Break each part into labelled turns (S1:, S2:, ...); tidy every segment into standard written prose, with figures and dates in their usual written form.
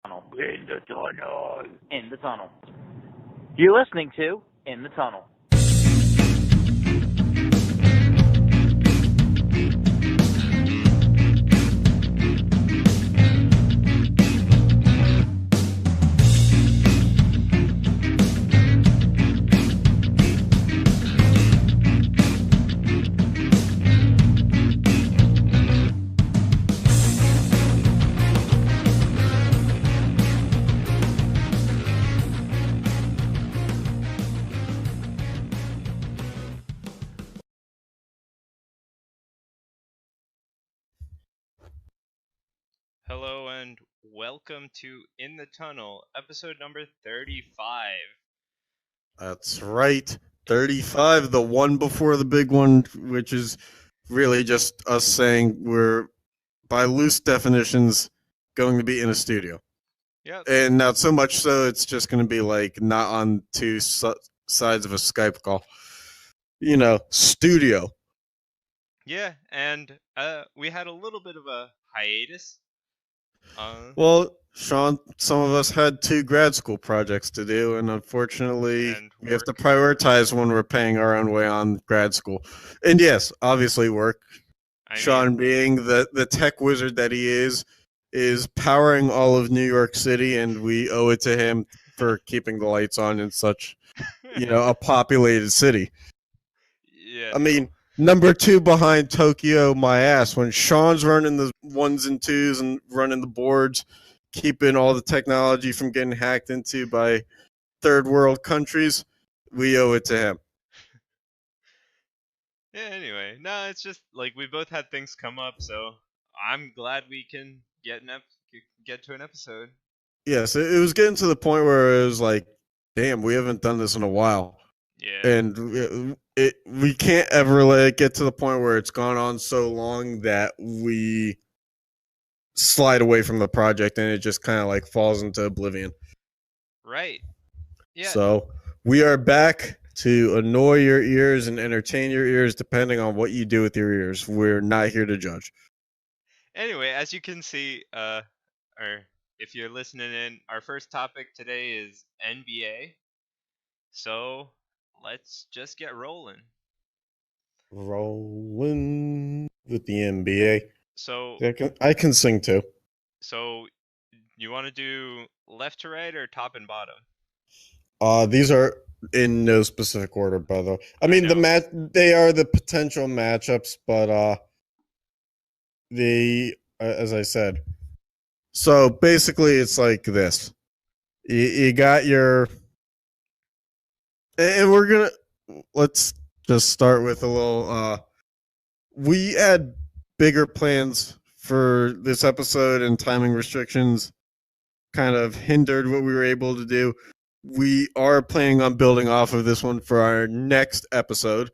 S1: In the tunnel. In the tunnel. You're listening to In the Tunnel.
S2: Hello and welcome to In the Tunnel, episode number 35.
S3: That's right. 35, the one before the big one, which is really just us saying we're, by loose definitions, going to be in a studio.
S2: Yep.
S3: And not so much so, it's just going to be like not on two sides of a Skype call. You know, studio.
S2: Yeah, and we had a little bit of a hiatus.
S3: Well, Sean, some of us had 2 grad school projects to do, and unfortunately, we have to prioritize when we're paying our own way on grad school. And yes, obviously work. Sean, being the tech wizard that he is powering all of New York City, and we owe it to him for keeping the lights on in such, a populated city.
S2: Yeah.
S3: I mean, number 2 behind Tokyo, my ass. When Sean's running the 1s and 2s and running the boards, keeping all the technology from getting hacked into by third world countries, we owe it to him.
S2: Yeah, anyway. No, it's just like we both had things come up, so I'm glad we can get to an episode.
S3: Yes, it was getting to the point where it was like, damn, we haven't done this in a while.
S2: Yeah.
S3: And we can't ever let it get to the point where it's gone on so long that we slide away from the project and it just kind of like falls into oblivion.
S2: Right. Yeah.
S3: So we are back to annoy your ears and entertain your ears depending on what you do with your ears. We're not here to judge.
S2: Anyway, as you can see, or if you're listening in, our first topic today is NBA. So let's just get rolling.
S3: Rolling with the NBA.
S2: So
S3: I can sing too.
S2: So you want to do left to right or top and bottom?
S3: These are in no specific order, by the way. I mean, they are the potential matchups, but as I said. So basically, it's like this. You got your, and let's just start with a little. We had bigger plans for this episode, and timing restrictions kind of hindered what we were able to do. We are planning on building off of this one for our next episode.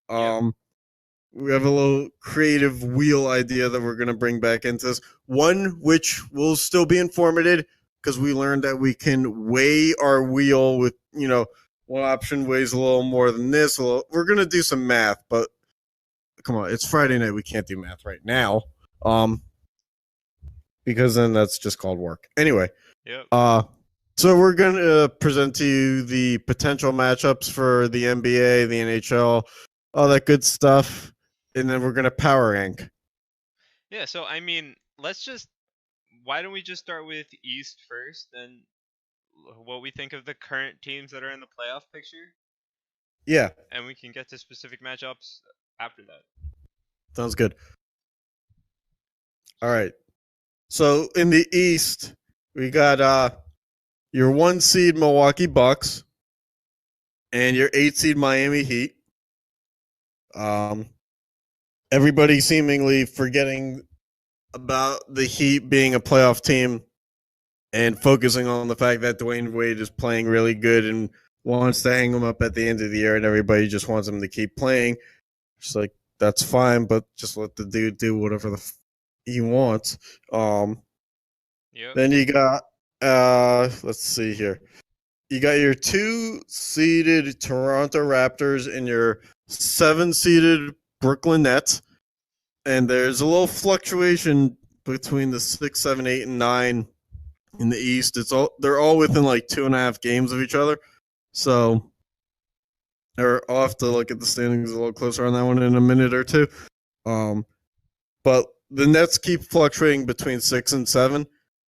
S3: We have a little creative wheel idea that we're going to bring back into this. One which will still be informative because we learned that we can weigh our wheel with, one option weighs a little more than this. We're going to do some math, but come on, it's Friday night. We can't do math right now. Because then that's just called work. Anyway.
S2: Yep.
S3: So we're going to present to you the potential matchups for the NBA, the NHL, all that good stuff. And then we're going to power rank.
S2: Yeah, so I mean, why don't we just start with East first, and what we think of the current teams that are in the playoff picture?
S3: Yeah.
S2: And we can get to specific matchups after that.
S3: Sounds good. All right. So in the East, we got your 1 seed Milwaukee Bucks and your 8 seed Miami Heat. Everybody seemingly forgetting about the Heat being a playoff team and focusing on the fact that Dwayne Wade is playing really good and wants to hang him up at the end of the year, and everybody just wants him to keep playing. Just like, that's fine, but just let the dude do whatever he wants.
S2: Yep.
S3: Then you got, let's see here. You got your 2-seeded Toronto Raptors and your 7-seeded Brooklyn Nets. And there's a little fluctuation between the 6, 7, 8, and 9 in the East. They're all within like 2.5 games of each other. So I'll have to look at the standings a little closer on that one in a minute or two. But the Nets keep fluctuating between 6 and 7.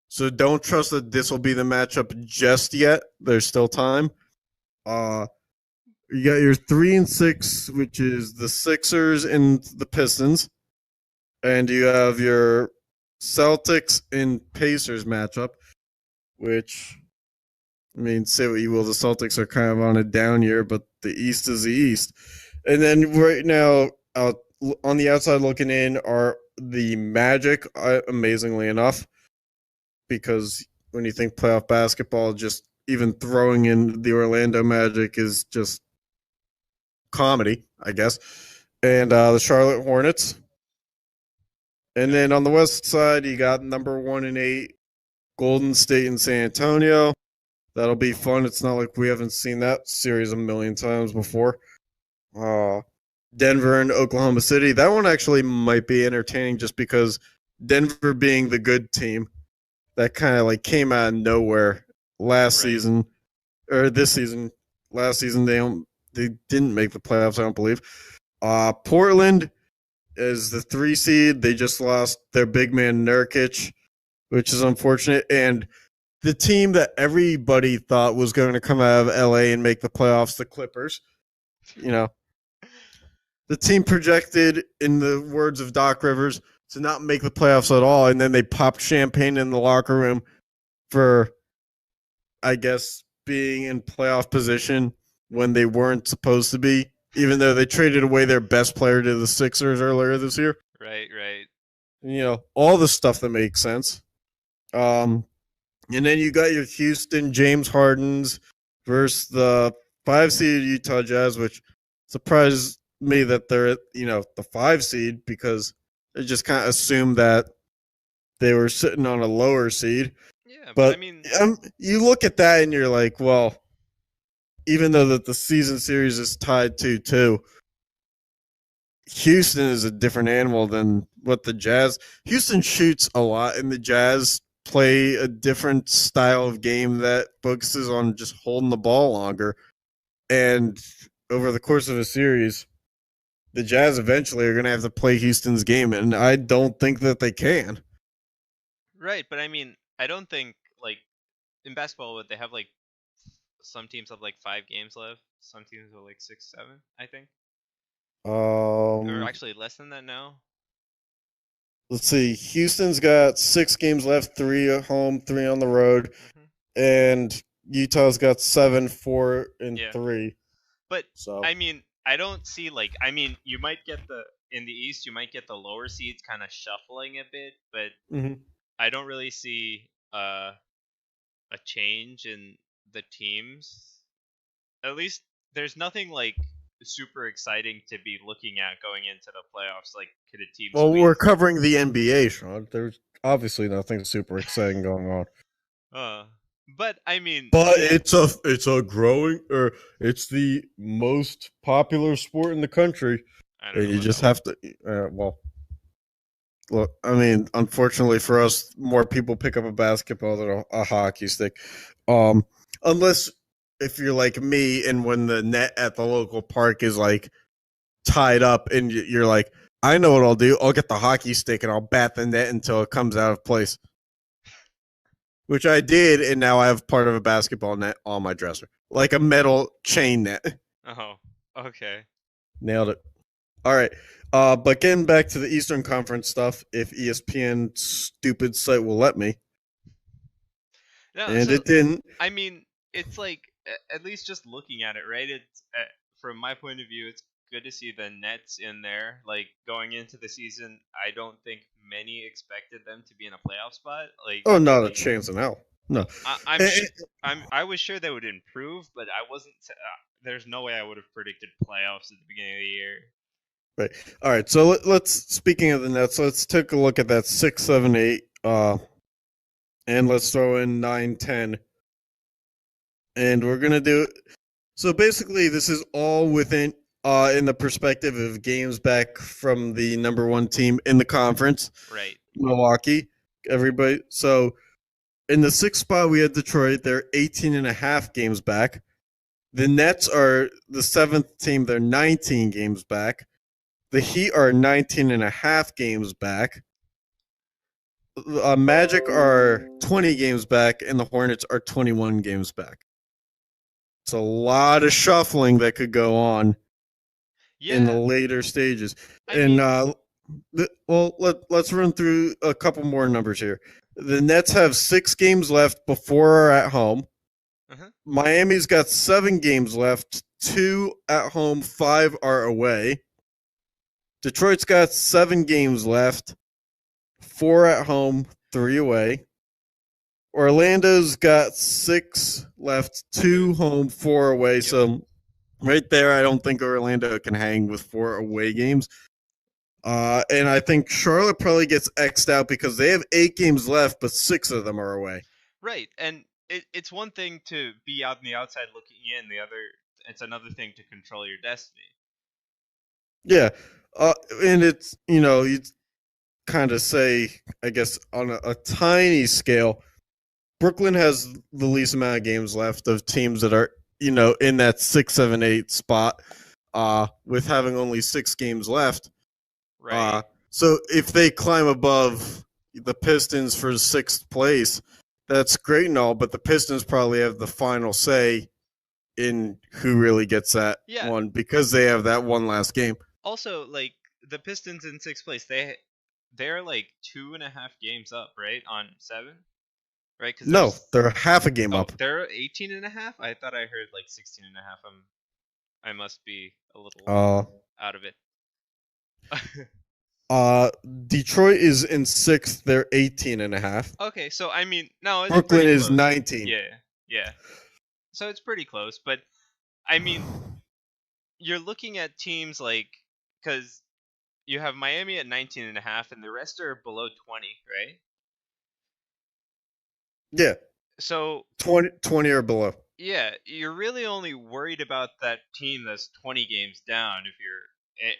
S3: So don't trust that this will be the matchup just yet. There's still time. You got your 3 and 6, which is the Sixers and the Pistons. And you have your Celtics and Pacers matchup, which, I mean, say what you will, the Celtics are kind of on a down year, but the East is the East. And then right now, on the outside looking in are the Magic, amazingly enough, because when you think playoff basketball, just even throwing in the Orlando Magic is just comedy, I guess. And the Charlotte Hornets. And then on the west side, you got number 1 and 8, Golden State and San Antonio. That'll be fun. It's not like we haven't seen that series a million times before. Denver and Oklahoma City. That one actually might be entertaining just because Denver being the good team, that kind of like came out of nowhere last season, or this season. Last season they didn't make the playoffs, I don't believe. Portland is the 3 seed. They just lost their big man Nurkic, which is unfortunate. And the team that everybody thought was going to come out of LA and make the playoffs, the Clippers, the team projected, in the words of Doc Rivers, to not make the playoffs at all. And then they popped champagne in the locker room for, I guess, being in playoff position when they weren't supposed to be, even though they traded away their best player to the Sixers earlier this year.
S2: Right.
S3: All the stuff that makes sense. And then you got your Houston James Hardens versus the 5 seed Utah Jazz, which surprised me that they're the 5 seed, because I just kind of assumed that they were sitting on a lower seed.
S2: Yeah,
S3: but
S2: I mean,
S3: you look at that and you're like, well, even though that the season series is tied 2-2, Houston is a different animal than what the Jazz. Houston shoots a lot, and the Jazz play a different style of game that focuses on just holding the ball longer. And over the course of a series, the Jazz eventually are going to have to play Houston's game, and I don't think that they can.
S2: Right, but I mean, I don't think, like, in basketball, they have, like, some teams have, like, 5 games left. Some teams have, like, 6, 7, I think. Or actually less than that now.
S3: Let's see. Houston's got 6 games left, 3 at home, 3 on the road. Mm-hmm. And Utah's got 7, 4, and 3.
S2: But, so, I mean, I don't see, like, I mean, you might get in the East, you might get the lower seeds kind of shuffling a bit, but I don't really see a change in the teams. At least there's nothing, like, super exciting to be looking at going into the playoffs. Like, could a team
S3: squeeze? We're covering the NBA, Sean. There's obviously nothing super exciting going on.
S2: But I mean,
S3: it's a growing, or it's the most popular sport in the country, and you just have to. Look, I mean, unfortunately for us, more people pick up a basketball than a hockey stick, unless if you're like me, and when the net at the local park is like tied up, and you're like, I know what I'll do. I'll get the hockey stick and I'll bat the net until it comes out of place. Which I did, and now I have part of a basketball net on my dresser. Like a metal chain net.
S2: Oh, okay.
S3: Nailed it. All right. But getting back to the Eastern Conference stuff, if ESPN's stupid site will let me.
S2: No,
S3: and it didn't.
S2: I mean, it's like, at least just looking at it, right? It's from my point of view, it's good to see the Nets in there. Like, going into the season, I don't think many expected them to be in a playoff spot. Like,
S3: not a chance in hell. No,
S2: I was sure they would improve, but I wasn't. There's no way I would have predicted playoffs at the beginning of the year.
S3: Right. All right. So let's. Speaking of the Nets, let's take a look at that 6, 7, 8, and let's throw in 9, 10, and we're gonna do. So basically, this is all within. In the perspective of games back from the number 1 team in the conference,
S2: right?
S3: Milwaukee, everybody. So In the 6th spot, we had Detroit. They're 18.5 games back. The Nets are the 7th team. They're 19 games back. The Heat are 19.5 games back. Magic are 20 games back, and the Hornets are 21 games back. It's a lot of shuffling that could go on in the later stages. Let's run through a couple more numbers here. The Nets have 6 games left before or at home.
S2: Uh-huh.
S3: Miami's got 7 games left, 2 at home, 5 are away. Detroit's got 7 games left, 4 at home, 3 away. Orlando's got 6 left, 2 home, 4 away. So right there, I don't think Orlando can hang with 4 away games. And I think Charlotte probably gets X'd out because they have 8 games left, but 6 of them are away.
S2: Right, and it's one thing to be out on the outside looking in. It's another thing to control your destiny.
S3: Yeah, and it's, you kind of say, I guess, on a tiny scale, Brooklyn has the least amount of games left of teams that are, in that 6, 7, 8 spot, with having only 6 games left.
S2: Right.
S3: So if they climb above the Pistons for 6th place, that's great and all, but the Pistons probably have the final say in who really gets that one because they have that one last game.
S2: Also, like, the Pistons in 6th place, they're like 2.5 games up, right, on 7? Right?
S3: No, they're half a game up.
S2: They're 18.5? I thought I heard like 16.5. I must be a little out of it.
S3: Detroit is in 6th. They're 18.5.
S2: Okay, so I mean, no,
S3: Brooklyn is 19.
S2: Yeah. So it's pretty close, but I mean, you're looking at teams like, because you have Miami at 19.5, and the rest are below 20, right?
S3: Yeah.
S2: So
S3: 20 or below.
S2: Yeah, you're really only worried about that team that's 20 games down if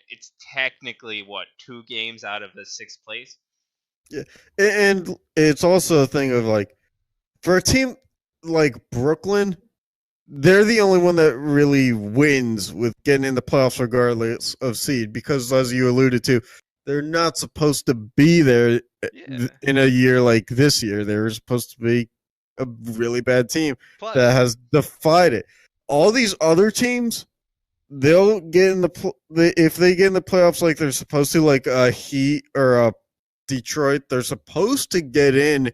S2: it's technically 2 games out of the 6th place.
S3: Yeah, and it's also a thing of like, for a team like Brooklyn, they're the only one that really wins with getting in the playoffs regardless of seed, because as you alluded to, they're not supposed to be there in a year like this year. They're supposed to be a really bad team that has defied it. All these other teams, they'll get in if they get in the playoffs like they're supposed to, like a Heat or a Detroit, they're supposed to get in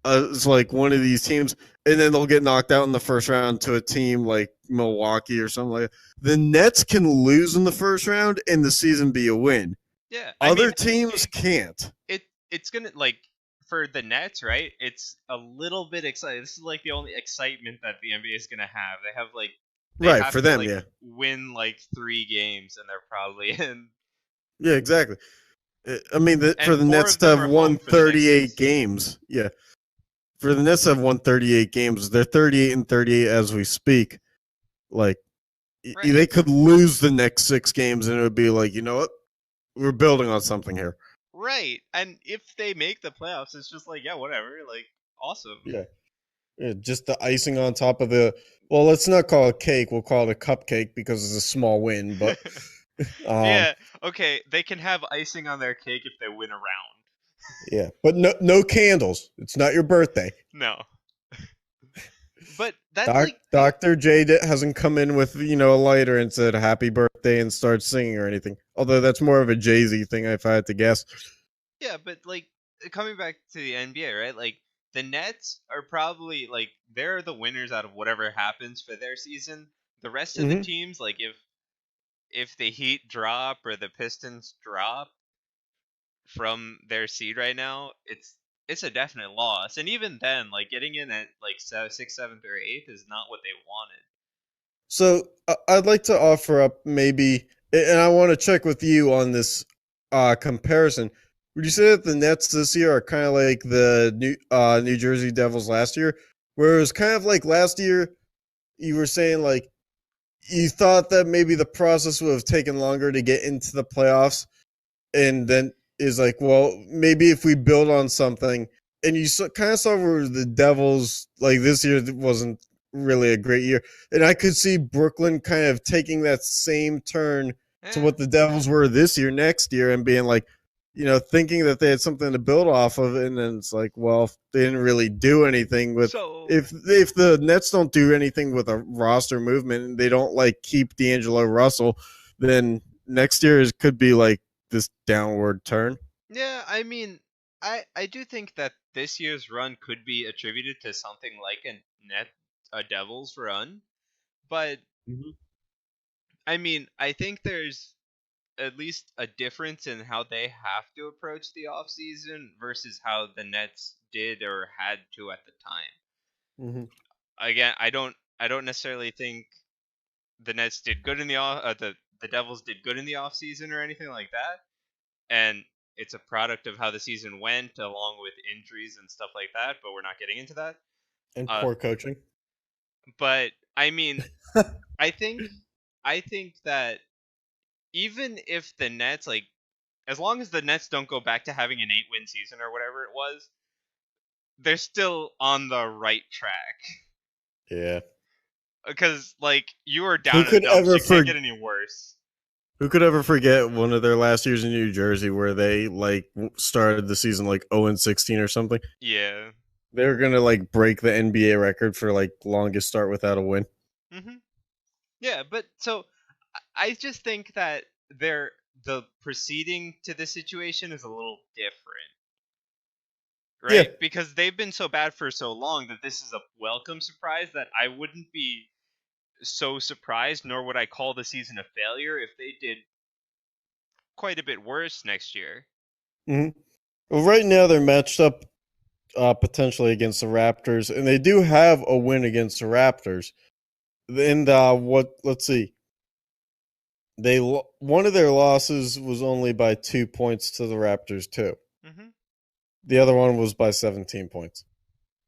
S3: as like one of these teams, and then they'll get knocked out in the first round to a team like Milwaukee or something like that. The Nets can lose in the first round and the season be a win.
S2: Yeah,
S3: other teams can't.
S2: It's gonna, like, for the Nets, right? It's a little bit exciting. This is like the only excitement that the NBA is gonna have. They have like have
S3: for
S2: to,
S3: them,
S2: like, win like 3 games, and they're probably in.
S3: Yeah, exactly. I mean, for the Nets to have won 38 games, for the Nets to have won 38 games, they're 38-38 as we speak. Like, they could lose the next 6 games, and it would be like, you know what? We're building on something here.
S2: Right, and if they make the playoffs, it's just like, yeah, whatever, like, awesome.
S3: Yeah, just the icing on top of the. Well, let's not call it cake. We'll call it a cupcake because it's a small win. But
S2: yeah, okay, they can have icing on their cake if they win a round.
S3: Yeah, but no candles. It's not your birthday.
S2: No. But that's
S3: Dr. J hasn't come in with a lighter and said happy birthday and started singing or anything. Although that's more of a Jay-Z thing, if I had to guess.
S2: Yeah, but like, coming back to the NBA, right? Like, the Nets are probably like, they're the winners out of whatever happens for their season. The rest of the teams, like, if the Heat drop or the Pistons drop from their seed right now, it's a definite loss. And even then, like, getting in at like 6th, 7th, or 8th is not what they wanted.
S3: So I'd like to offer up maybe, and I want to check with you on this comparison. Would you say that the Nets this year are kind of like the New Jersey Devils last year, where it was kind of like last year, you were saying like you thought that maybe the process would have taken longer to get into the playoffs, and then is like, well, maybe if we build on something, and you kind of saw where the Devils, like this year wasn't really a great year. And I could see Brooklyn kind of taking that same turn to what the Devils were this year, next year, and being like, thinking that they had something to build off of. And then it's like, well, they didn't really do anything with, if the Nets don't do anything with a roster movement and they don't like keep D'Angelo Russell, then next year could be like this downward turn.
S2: Yeah, I mean, I do think that this year's run could be attributed to something like a Devils run, but I mean, I think there's at least a difference in how they have to approach the offseason versus how the Nets did or had to at the time. Again, I don't necessarily think the Nets did good in the Devils did good in the offseason or anything like that, and it's a product of how the season went, along with injuries and stuff like that. But we're not getting into that.
S3: And poor coaching.
S2: But I mean, I think that even if the Nets, like, as long as the Nets don't go back to having an 8-win season or whatever it was, they're still on the right track.
S3: Yeah.
S2: Because, like, you are down in the dumps. You can't get any worse.
S3: Who could ever forget one of their last years in New Jersey where they, like, started the season, like, 0-16 or something?
S2: Yeah.
S3: They were going to, like, break the NBA record for, like, longest start without a win.
S2: Yeah, but so I just think that the proceeding to this situation is a little different. Right? Yeah. Because they've been so bad for so long that this is a welcome surprise that I wouldn't be so surprised, nor would I call the season a failure if they did quite a bit worse next year.
S3: Well, right now they're matched up potentially against the Raptors, and they do have a win against the Raptors. And let's see. One of their losses was only by 2 points to the Raptors too. The other one was by 17 points.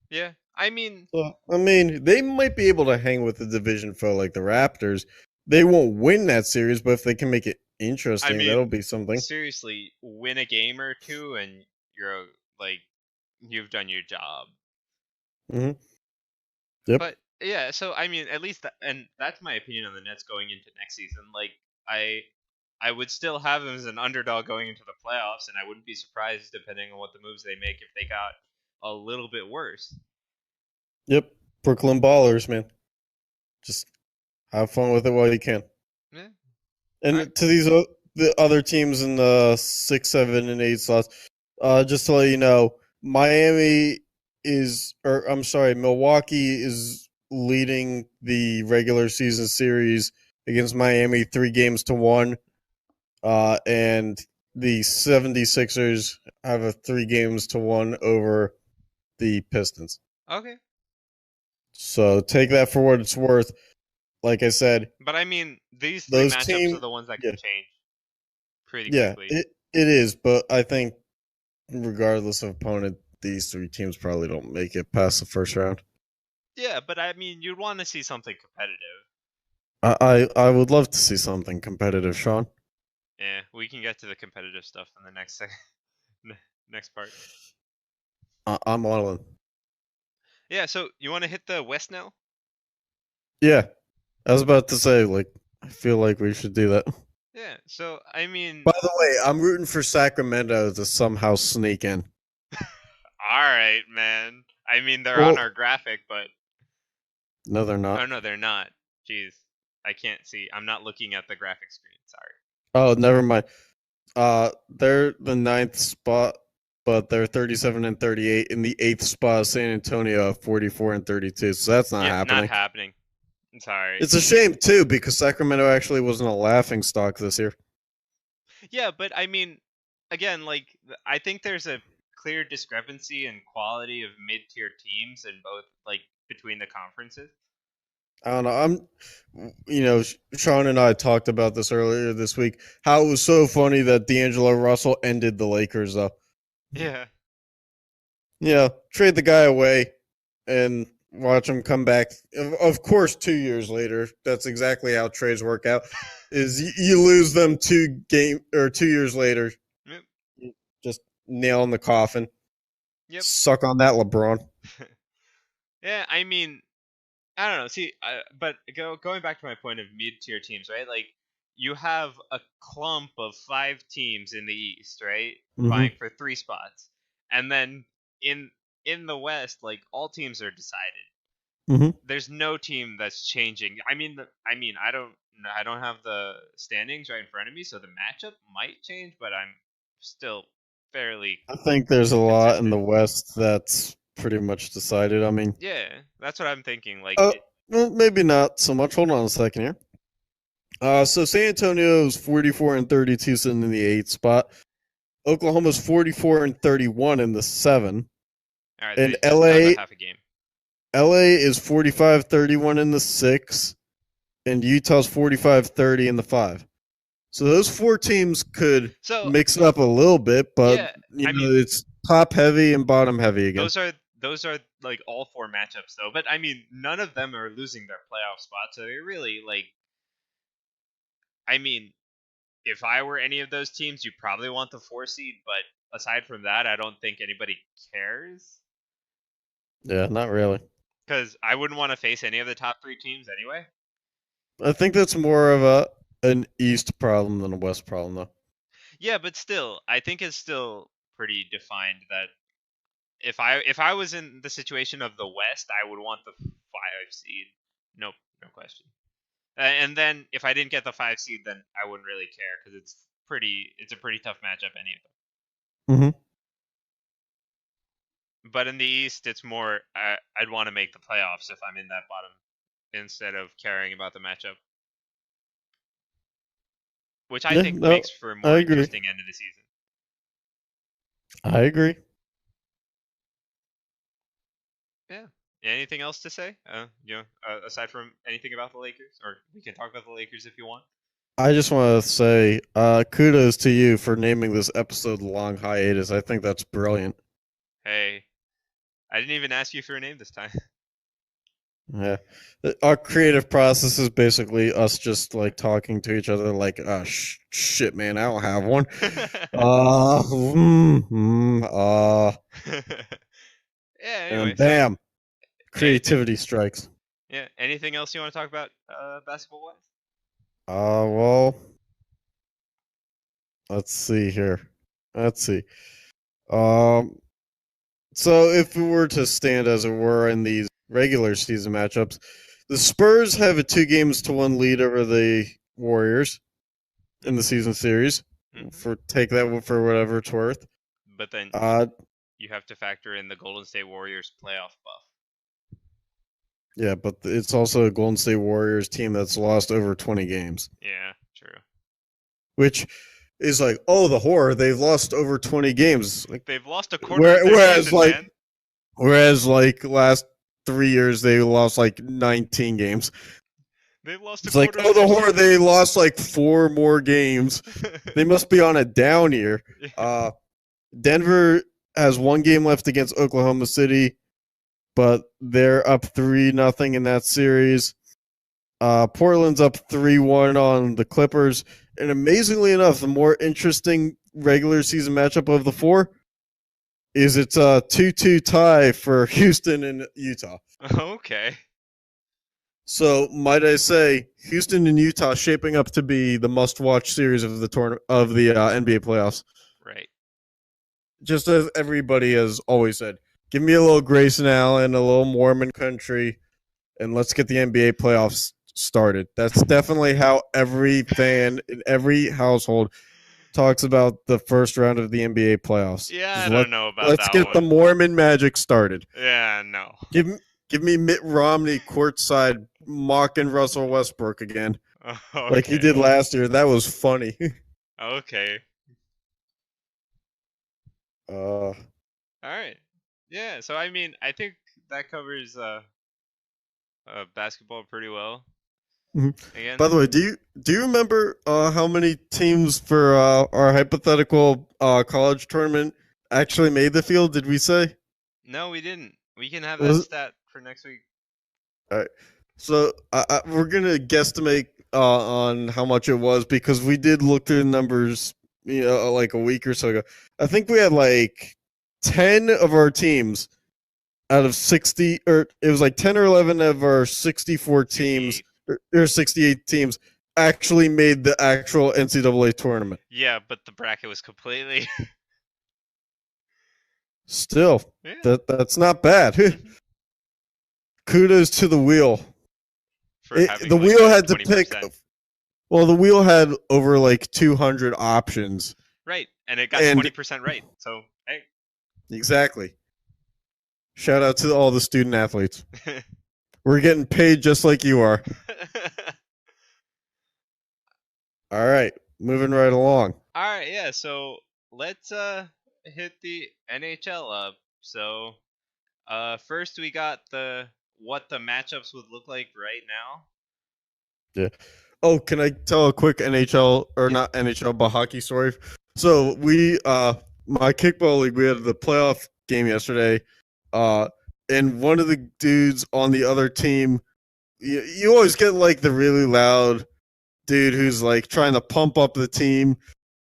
S2: Yeah, I mean,
S3: they might be able to hang with the division foe like the Raptors. They won't win that series, but if they can make it interesting, that'll be something.
S2: Seriously, win a game or two, and you're like, you've done your job.
S3: Yep.
S2: But yeah, so I mean, at least, and that's my opinion on the Nets going into next season. Like, I would still have them as an underdog going into the playoffs, and I wouldn't be surprised, depending on what the moves they make, if they got a little bit worse.
S3: Yep, Brooklyn Ballers, man. Just have fun with it while you can.
S2: Yeah.
S3: And to the other teams in the 6, 7, and 8 slots, just to let you know, Milwaukee is leading the regular season series against Miami 3-1. And the 76ers have a 3-1 over the Pistons.
S2: Okay.
S3: So take that for what it's worth. Like I said.
S2: But I mean, these three matchups are the ones that can change pretty quickly.
S3: Yeah, it is. But I think regardless of opponent, these 3 teams probably don't make it past the first round.
S2: Yeah, but I mean, you'd want to see something competitive.
S3: I would love to see something competitive, Sean.
S2: Yeah, we can get to the competitive stuff in the next part.
S3: I'm all in.
S2: Yeah, so you want to hit the West now?
S3: Yeah, I was about to say, like, I feel like we should do that.
S2: Yeah, so, I mean...
S3: By the way, I'm rooting for Sacramento to somehow sneak in.
S2: Alright, man. I mean, they're on our graphic, but...
S3: No, they're not.
S2: Oh, no, they're not. Jeez. I can't see. I'm not looking at the graphic screen. Sorry.
S3: Oh, never mind. They're the 9th spot, but they're 37-38. In the 8th spot, San Antonio, 44-32. So that's not happening.
S2: Not happening. Sorry.
S3: It's a shame too, because Sacramento actually wasn't a laughing stock this year.
S2: Yeah, but I mean, again, like, I think there's a clear discrepancy in quality of mid-tier teams in both, like, between the conferences.
S3: I don't know. Sean and I talked about this earlier this week. How it was so funny that D'Angelo Russell ended the Lakers, though.
S2: Yeah.
S3: Yeah, trade the guy away and watch him come back. Of course, 2 years later, that's exactly how trades work out. Is you lose them 2 years later.
S2: Yep.
S3: Just nail in the coffin.
S2: Yep.
S3: Suck on that, LeBron.
S2: Yeah, I mean, I don't know. See, but going back to my point of mid-tier teams, right? Like, you have a clump of 5 teams in the East, right, vying for 3 spots, and then in the West, like, all teams are decided. There's no team that's changing. I mean, I don't have the standings right in front of me, so the matchup might change, but I'm still fairly.
S3: I think there's a lot in
S2: consistent.
S3: the West that's pretty much decided. I mean,
S2: Yeah, that's what I'm thinking. Like,
S3: well, maybe not so much. Hold on a second here. So San Antonio is 44-32, sitting in the 8th spot. Oklahoma's 44-31 in the 7.
S2: all right,
S3: And
S2: just about
S3: LA
S2: half a game.
S3: LA is 45-31 in the 6, and Utah's 45-30 in the 5. So those 4 teams could mix it up a little bit, but
S2: yeah,
S3: it's top heavy and bottom heavy again.
S2: Those are like all 4 matchups though. But I mean, none of them are losing their playoff spot, so they really like. I mean, if I were any of those teams, you probably want the 4 seed. But aside from that, I don't think anybody cares.
S3: Yeah, not really.
S2: Because I wouldn't want to face any of the top 3 teams anyway.
S3: I think that's more of an East problem than a West problem, though.
S2: Yeah, but still, I think it's still pretty defined that if I was in the situation of the West, I would want the 5 seed. No question. And then if I didn't get the 5 seed, then I wouldn't really care because it's a pretty tough matchup, any of them. But in the East, it's more I'd want to make the playoffs if I'm in that bottom instead of caring about the matchup. Which I think makes for a more interesting end of the season.
S3: I agree.
S2: Yeah. Anything else to say? Aside from anything about the Lakers, or we can talk about the Lakers if you want.
S3: I just want to say kudos to you for naming this episode "Long Hiatus." I think that's brilliant.
S2: Hey, I didn't even ask you for a name this time.
S3: Yeah, our creative process is basically us just like talking to each other, like, shit, man, I don't have one.
S2: Yeah. Anyway,
S3: and bam, creativity strikes.
S2: Yeah. Anything else you want to talk about, basketball wise?
S3: Well, let's see here. So if we were to stand, as it were, in these regular season matchups, the Spurs have a 2-1 lead over the Warriors in the season series. Take that for whatever it's worth.
S2: But then you have to factor in the Golden State Warriors playoff buff.
S3: Yeah, but it's also a Golden State Warriors team that's lost over 20 games.
S2: Yeah, true.
S3: Which is like, oh, the horror! They've lost over 20 games. Like,
S2: they've lost a quarter of their season, man.
S3: Whereas, like, last 3 years, they lost, like, 19 games.
S2: They've lost
S3: it's like, oh, the horror, they lost, like, 4 more games. They must be on a down year. Yeah. Denver has 1 game left against Oklahoma City, but they're up 3-0 in that series. Portland's up 3-1 on the Clippers. And amazingly enough, the more interesting regular season matchup of the 4 is it's a 2-2 tie for Houston and Utah.
S2: Okay.
S3: So might I say, Houston and Utah shaping up to be the must-watch series of the NBA playoffs.
S2: Right.
S3: Just as everybody has always said, give me a little Grayson Allen, a little Mormon country, and let's get the NBA playoffs started. That's definitely how every fan in every household talks about the first round of the NBA playoffs.
S2: Yeah, I don't know about that.
S3: Let's get the Mormon magic started.
S2: Yeah, no.
S3: Give me Mitt Romney courtside mocking Russell Westbrook again.
S2: Okay.
S3: Like he did last year. That was funny.
S2: Okay.
S3: All
S2: right. Yeah, so I mean, I think that covers basketball pretty well.
S3: Again. By the way, do you remember how many teams for our hypothetical college tournament actually made the field? Did we say?
S2: No, we didn't. We can have that stat for next week.
S3: All right. So we're gonna guesstimate on how much it was because we did look through the numbers, like a week or so ago. I think we had like 10 of our teams out of 60, or it was like 10 or 11 of our 64 teams, or 68 teams, actually made the actual NCAA tournament.
S2: Yeah, but the bracket was completely...
S3: Still,
S2: yeah.
S3: that's not bad. Kudos to the wheel. The wheel had 20%. To pick. Well, the wheel had over like 200 options.
S2: Right, and it got 20% right. So, hey.
S3: Exactly. Shout out to all the student athletes. We're getting paid just like you are. All right, moving right along.
S2: All right, yeah. So let's hit the NHL up. So, first we got what the matchups would look like right now.
S3: Yeah. Oh, can I tell a quick NHL or not NHL but hockey story? So my kickball league, we had the playoff game yesterday, and one of the dudes on the other team, you always get like the really loud dude who's like trying to pump up the team.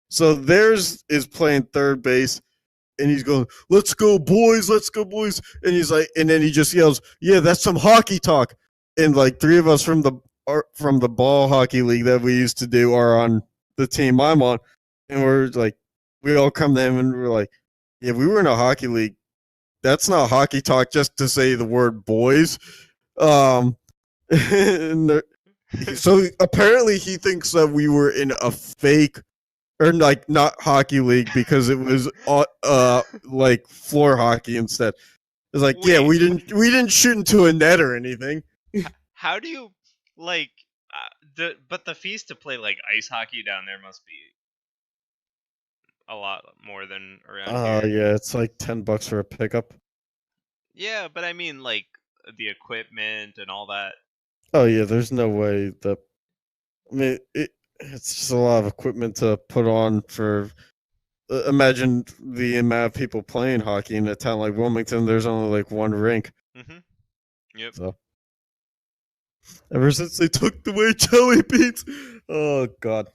S3: So theirs is playing third base, and he's going, "Let's go, boys! Let's go, boys!" And he's like, and then he just yells, "Yeah, that's some hockey talk." And like three of us from the ball hockey league that we used to do are on the team I'm on, and we're like, we all come to him and we're like, "Yeah, we were in a hockey league. That's not hockey talk just to say the word boys." So apparently he thinks that we were in a fake, or like not hockey league, because it was like floor hockey instead. It's like, wait, yeah, we didn't shoot into a net or anything.
S2: How do you like but the fees to play like ice hockey down there must be a lot more than around here.
S3: Yeah, it's like $10 for a pickup.
S2: Yeah, but I mean like the equipment and all that.
S3: Oh yeah, there's no way that. I mean, it's just a lot of equipment to put on for. Imagine the amount of people playing hockey in a town like Wilmington. There's only like one rink.
S2: Mm-hmm. Yep.
S3: So, ever since they took away jelly beans, oh god.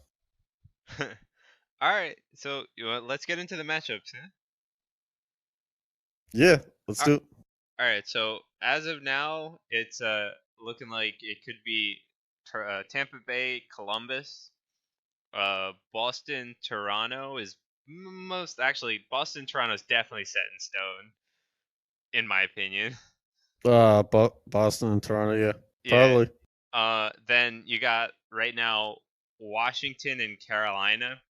S2: All right, so let's get into the matchups. Huh?
S3: Yeah, let's do it.
S2: All right, so as of now, it's looking like it could be Tampa Bay, Columbus, Boston, Toronto is Boston, Toronto is definitely set in stone, in my opinion.
S3: Boston and Toronto, yeah, probably.
S2: Then you got right now Washington and Carolina,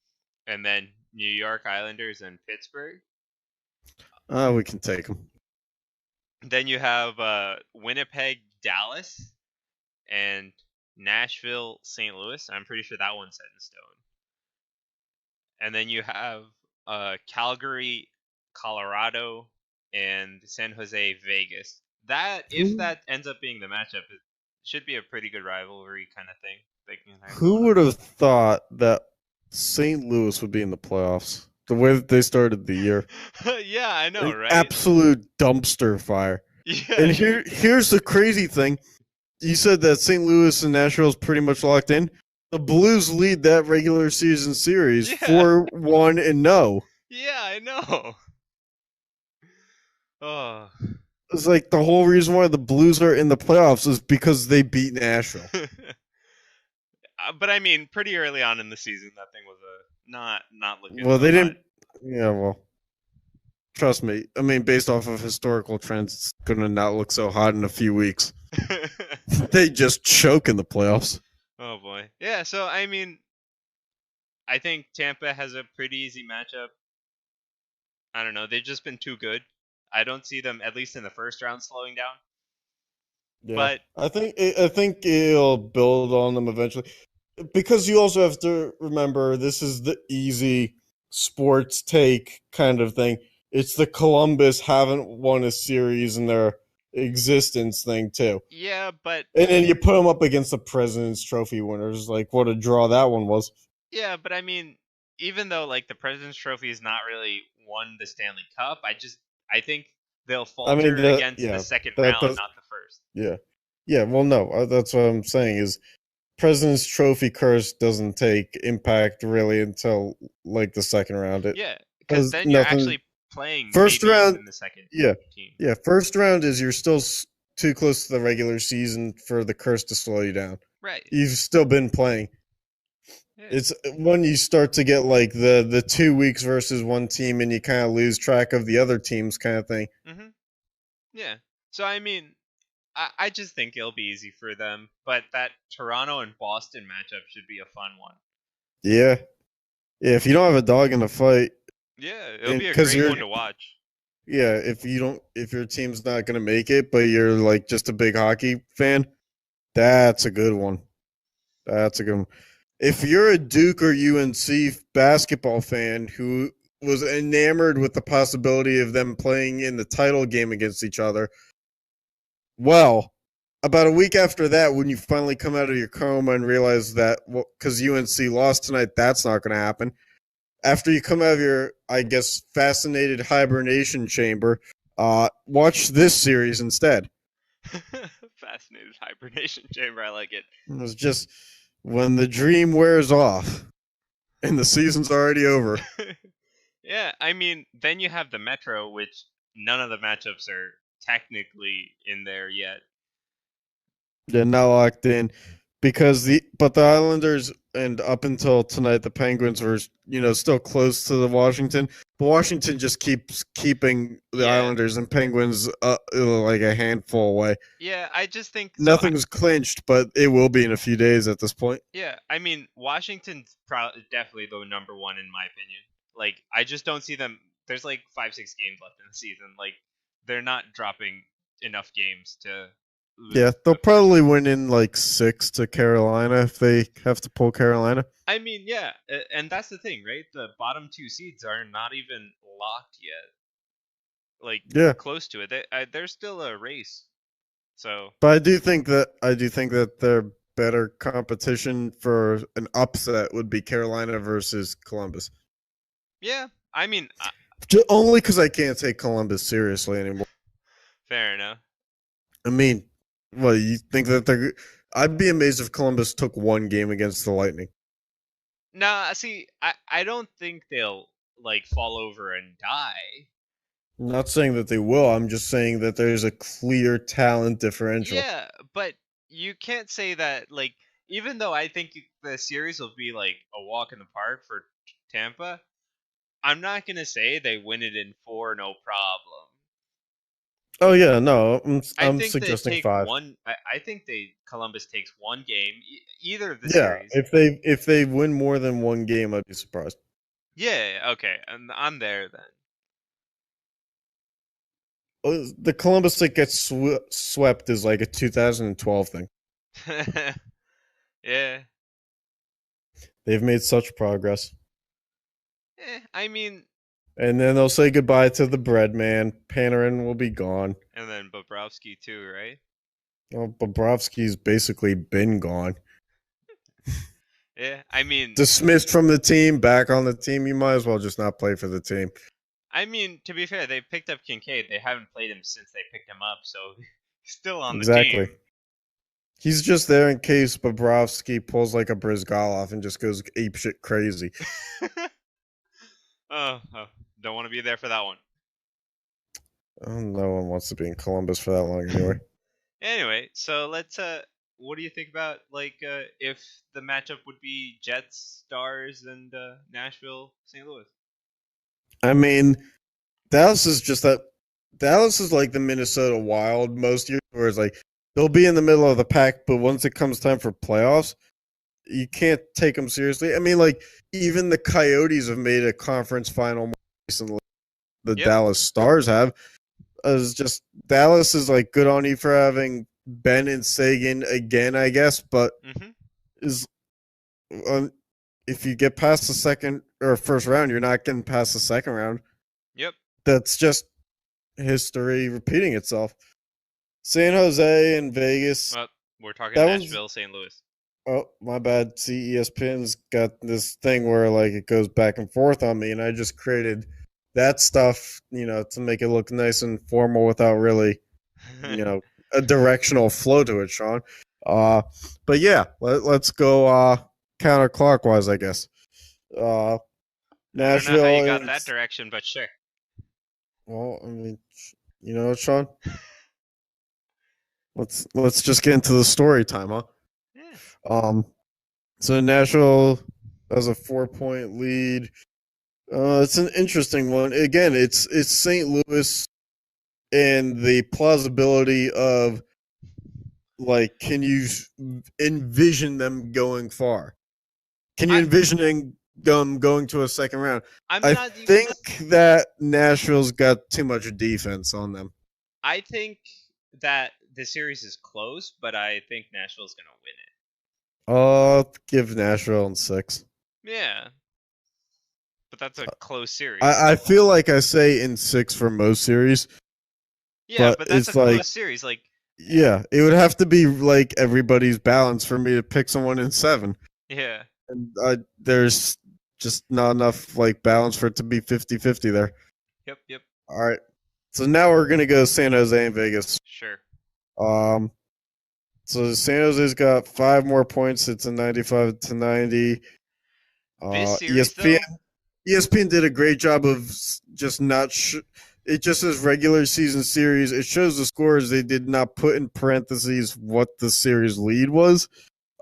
S2: and then New York Islanders and Pittsburgh.
S3: We can take them.
S2: Then you have Winnipeg, Dallas, and Nashville, St. Louis. I'm pretty sure that one's set in stone. And then you have Calgary, Colorado, and San Jose, Vegas. If that ends up being the matchup, it should be a pretty good rivalry kind of thing.
S3: Who would have thought that St. Louis would be in the playoffs? The way that they started the year.
S2: Yeah, I know, right?
S3: Absolute dumpster fire.
S2: Yeah.
S3: And here's the crazy thing. You said that St. Louis and Nashville is pretty much locked in. The Blues lead that regular season series 4-1-0.
S2: Yeah, I know. Oh.
S3: It's like the whole reason why the Blues are in the playoffs is because they beat Nashville.
S2: But I mean, pretty early on in the season, that thing was not looking.
S3: Well, they didn't. Yeah, well, trust me. I mean, based off of historical trends, it's gonna not look so hot in a few weeks. They just choke in the playoffs.
S2: Oh boy, yeah. So I mean, I think Tampa has a pretty easy matchup. I don't know. They've just been too good. I don't see them, at least in the first round, slowing down.
S3: Yeah,
S2: but
S3: I think it'll build on them eventually. Because you also have to remember, this is the easy sports take kind of thing. It's the Columbus haven't won a series in their existence thing too.
S2: Yeah, but
S3: and then you put them up against the President's Trophy winners. Like, what a draw that one was.
S2: Yeah, but I mean, even though like the President's Trophy has not really won the Stanley Cup, I think they'll falter against the second round, not the first.
S3: Yeah. Well, no, that's what I'm saying is. President's Trophy curse doesn't take impact really until like the second round.
S2: Because then you're actually playing
S3: First
S2: maybe
S3: round
S2: in the second team.
S3: Yeah, first round is you're still too close to the regular season for the curse to slow you down.
S2: Right.
S3: You've still been playing.
S2: Yeah.
S3: It's when you start to get like the 2 weeks versus one team and you kind of lose track of the other teams kind of thing.
S2: Mm-hmm. Yeah. So, I mean, I just think it'll be easy for them. But that Toronto and Boston matchup should be a fun one.
S3: Yeah. Yeah, if you don't have a dog in the fight.
S2: Yeah, it'll be a great one to watch.
S3: Yeah, if your team's not going to make it, but you're like just a big hockey fan, that's a good one. That's a good one. If you're a Duke or UNC basketball fan who was enamored with the possibility of them playing in the title game against each other, well, about a week after that, when you finally come out of your coma and realize that, well, because UNC lost tonight, that's not going to happen. After you come out of your, I guess, fascinated hibernation chamber, watch this series instead.
S2: Fascinated hibernation chamber, I like it.
S3: It was just when the dream wears off and the season's already over.
S2: Yeah, I mean, then you have the Metro, which none of the matchups are technically in there yet.
S3: Yeah, not locked in because the Islanders and up until tonight the Penguins were still close to the Washington. But Washington just keeps keeping the Islanders and Penguins like a handful away.
S2: Yeah, I just think
S3: nothing's clinched, but it will be in a few days at this point.
S2: Yeah, I mean, Washington's definitely the number one in my opinion. Like, I just don't see them. There's like 5-6 games left in the season. Like, they're not dropping enough games to lose.
S3: Yeah, they'll probably win in like 6 to Carolina if they have to pull Carolina.
S2: I mean, yeah, and that's the thing, right? The bottom 2 seeds are not even locked yet. Like, close to it. There's still a race. So,
S3: but I do think that their better competition for an upset would be Carolina versus Columbus.
S2: Yeah, I mean,
S3: only because I can't take Columbus seriously anymore.
S2: Fair enough.
S3: I mean, well, you think that I'd be amazed if Columbus took one game against the Lightning.
S2: Nah, see, I don't think they'll like fall over and die.
S3: I'm not saying that they will. I'm just saying that there's a clear talent differential.
S2: Yeah, but you can't say that, like, even though I think the series will be like a walk in the park for Tampa, I'm not going to say they win it in 4, no problem.
S3: Oh, yeah, no, I'm suggesting 5.
S2: I think Columbus takes one game, either of the
S3: series. Yeah, if they win more than one game, I'd be surprised.
S2: Yeah, okay, and I'm there
S3: then. The Columbus that gets swept is like a 2012 thing.
S2: Yeah.
S3: They've made such progress.
S2: I mean...
S3: And then they'll say goodbye to the bread man. Panarin will be gone.
S2: And then Bobrovsky too, right?
S3: Well, Bobrovsky's basically been gone.
S2: Yeah, I mean...
S3: Dismissed from the team, back on the team. You might as well just not play for the team.
S2: I mean, to be fair, they picked up Kincaid. They haven't played him since they picked him up, so he's still on the team.
S3: He's just there in case Bobrovsky pulls like a Brizgalov and just goes apeshit crazy.
S2: Oh, don't want to be there for that one.
S3: Oh, no one wants to be in Columbus for that long anyway.
S2: Anyway, so let's what do you think about like if the matchup would be Jets, Stars, and Nashville, St. Louis?
S3: I mean, Dallas is like the Minnesota Wild most years, where it's like they'll be in the middle of the pack, but once it comes time for playoffs, you can't take them seriously. I mean, like, even the Coyotes have made a conference final more recently. The Dallas Stars have. Dallas is like, good on you for having Ben and Sagan again, I guess, but if you get past the second or first round, you're not getting past the second round.
S2: Yep.
S3: That's just history repeating itself. San Jose and Vegas.
S2: We're talking Nashville, St. Louis.
S3: Oh, my bad. See, ESPN's got this thing where like it goes back and forth on me, and I just created that stuff, to make it look nice and formal without really, a directional flow to it, Sean. But yeah, let's go counterclockwise, I guess. Nashville.
S2: I don't know how you got that direction, but sure.
S3: Well, I mean, you know what, Sean? Let's just get into the story time, huh?
S2: Yeah.
S3: So Nashville has a 4-point lead. It's an interesting one. Again, it's St. Louis and the plausibility of, like, can you envision them going far? Can you envision them going to a second round? I think that Nashville's got too much defense on them.
S2: I think that the series is close, but I think Nashville's going to win it.
S3: I'll give Nashville in 6.
S2: Yeah. But that's a close series.
S3: I feel like I say in 6 for most series.
S2: Yeah, but that's a close series. Like,
S3: yeah, it would have to be like everybody's balance for me to pick someone in 7.
S2: Yeah.
S3: And there's just not enough like balance for it to be 50-50 there.
S2: Yep.
S3: All right. So now we're going to go San Jose and Vegas.
S2: Sure.
S3: So San Jose's got 5 more points. It's a 95-90.
S2: This series,
S3: ESPN did a great job of just not. It just says regular season series. It shows the scores. They did not put in parentheses what the series lead was.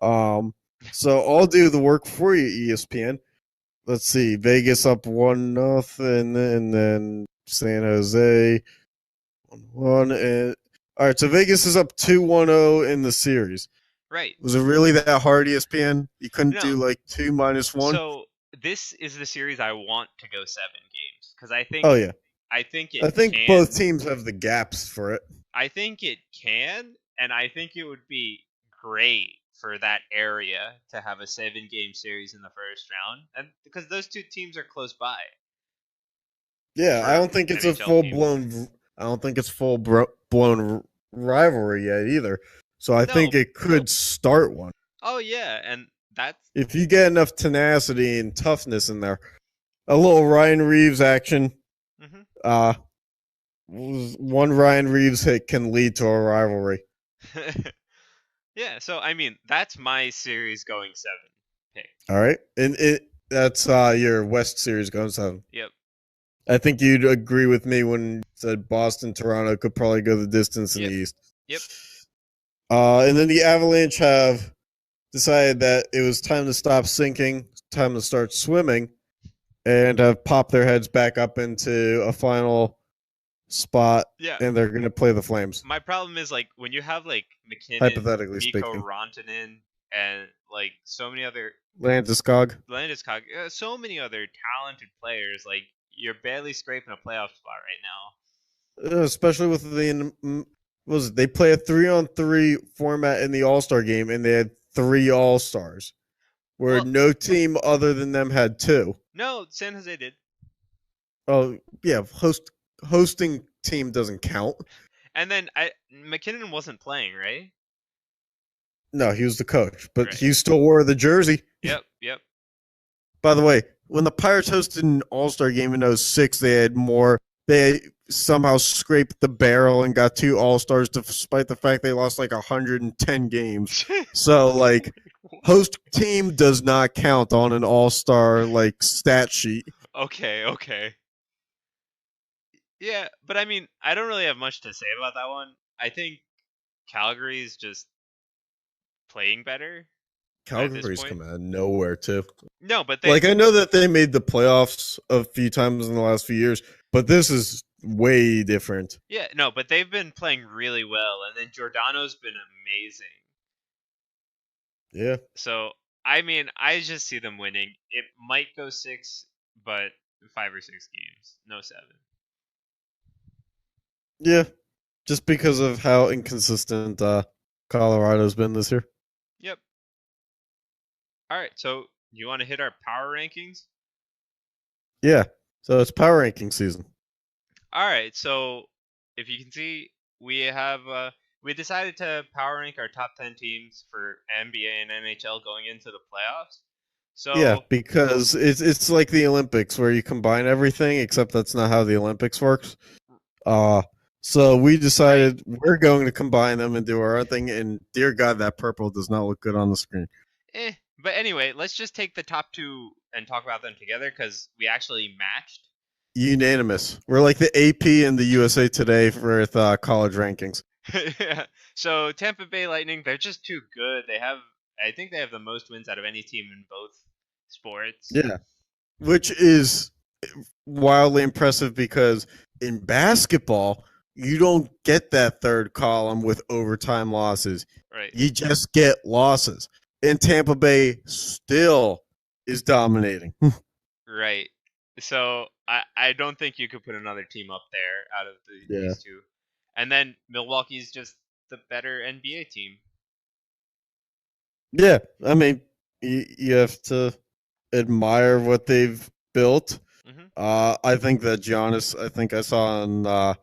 S3: So I'll do the work for you, ESPN. Let's see. Vegas up 1-0, and then San Jose 1-1. And all right, so Vegas is up 2-1-0 in the series.
S2: Right.
S3: Was it really that hard, ESPN? You couldn't do like 2 minus 1?
S2: So this is the series I want to go 7 games because I think.
S3: Oh yeah.
S2: I think
S3: both teams have the gaps for it.
S2: I think it can, and I think it would be great for that area to have a 7-game series in the first round, and because those two teams are close by.
S3: Yeah, I don't think it's a full blown. I don't think it's full blown rivalry yet either. So I think it could start one.
S2: Oh yeah, and that's
S3: if you get enough tenacity and toughness in there. A little Ryan Reeves action. One Ryan Reeves hit can lead to a rivalry.
S2: Yeah, so I mean that's my series going 7 pick.
S3: All right, and that's your West series going 7.
S2: Yep.
S3: I think you'd agree with me when you said Boston, Toronto could probably go the distance in the East.
S2: Yep.
S3: And then the Avalanche have decided that it was time to stop sinking, time to start swimming, and have popped their heads back up into a final spot.
S2: Yeah.
S3: And they're going to play the Flames.
S2: My problem is like when you have like McKinnon,
S3: hypothetically
S2: Mikko
S3: speaking,
S2: Rantanen, and like so many other
S3: Landeskog,
S2: so many other talented players, like you're barely scraping a playoff spot right now.
S3: Especially with they play a 3-on-3 format in the All-Star game, and they had 3 All-Stars, where no team other than them had 2.
S2: No, San Jose did.
S3: Oh yeah, hosting team doesn't count.
S2: And then McKinnon wasn't playing, right?
S3: No, he was the coach, but he still wore the jersey.
S2: Yep.
S3: By the way, when the Pirates hosted an All-Star game in 2006, they somehow scraped the barrel and got 2 All-Stars despite the fact they lost like 110 games. So like host team does not count on an All-Star like stat sheet.
S2: Okay. Yeah, but I mean, I don't really have much to say about that one. I think Calgary's just playing better.
S3: Calgary's come out of nowhere too.
S2: No, but
S3: I know that they made the playoffs a few times in the last few years, but this is way different.
S2: Yeah, no, but they've been playing really well, and then Giordano's been amazing.
S3: Yeah.
S2: So I mean, I just see them winning. It might go 6, but 5 or 6 games, no 7.
S3: Yeah, just because of how inconsistent Colorado's been this year.
S2: Yep. All right, so you want to hit our power rankings?
S3: Yeah, so it's power ranking season.
S2: All right, so if you can see, we have we decided to power rank our top 10 teams for NBA and NHL going into the playoffs. So
S3: yeah, because it's like the Olympics where you combine everything, except that's not how the Olympics works. So we decided we're going to combine them and do our own thing, and dear God, that purple does not look good on the screen.
S2: But anyway, let's just take the top 2 and talk about them together because we actually matched.
S3: unanimous. We're like the AP and the USA Today for college rankings.
S2: Yeah. So Tampa Bay Lightning, they're just too good. I think they have the most wins out of any team in both sports.
S3: Yeah, which is wildly impressive because in basketball, you don't get that third column with overtime losses.
S2: Right.
S3: You just get losses. And Tampa Bay still is dominating.
S2: Right. So I don't think you could put another team up there out of these two. And then Milwaukee's just the better NBA team.
S3: Yeah, I mean, you have to admire what they've built.
S2: Mm-hmm.
S3: I think that Giannis, I think I saw on the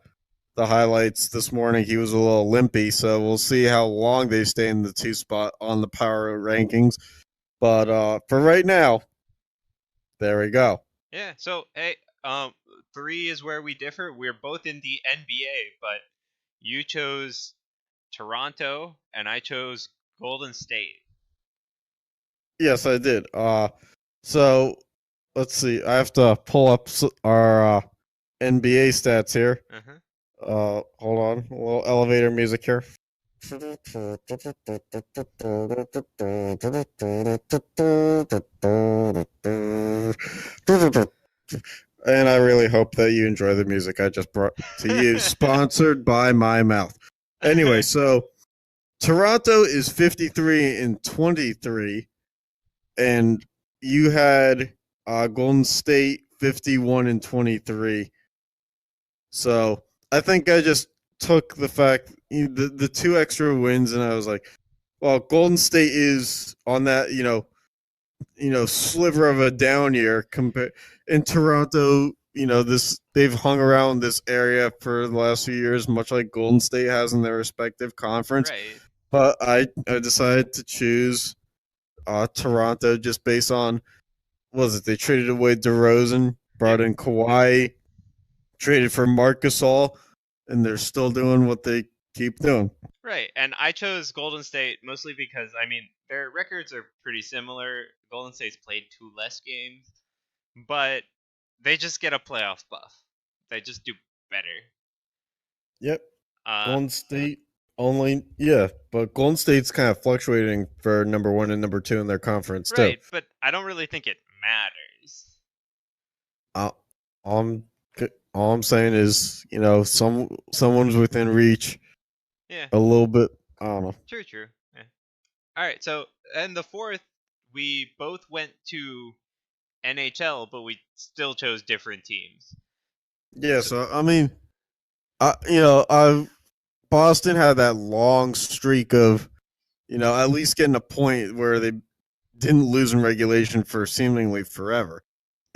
S3: highlights this morning, he was a little limpy, so we'll see how long they stay in the 2 spot on the power rankings. But for right now, there we go.
S2: Yeah. So hey, 3 is where we differ. We're both in the NBA, but you chose Toronto and I chose Golden State.
S3: Yes, I did. So let's see. I have to pull up our NBA stats here. Hold on, a little elevator music here. And I really hope that you enjoy the music I just brought to you, sponsored by my mouth. Anyway, so Toronto is 53-23, and you had Golden State 51-23. So I think I just took the fact the 2 extra wins, and I was like, well, Golden State is on that sliver of a down year compared in Toronto. They've hung around this area for the last few years, much like Golden State has in their respective conference.
S2: Right.
S3: But I decided to choose Toronto just based on, they traded away DeRozan, brought in Kawhi, traded for Marc Gasol, and they're still doing what they keep doing.
S2: Right, and I chose Golden State mostly because, I mean, their records are pretty similar. Golden State's played 2 less games, but they just get a playoff buff. They just do better.
S3: Yep. Golden State but Golden State's kind of fluctuating for number 1 and number 2 in their conference too.
S2: Right, but I don't really think it matters.
S3: All I'm saying is, someone's within reach.
S2: Yeah.
S3: A little bit. I don't know.
S2: True. Yeah. All right, so and the 4th, we both went to NHL, but we still chose different teams.
S3: Yeah, so I mean, Boston had that long streak of, at least getting a point where they didn't lose in regulation for seemingly forever.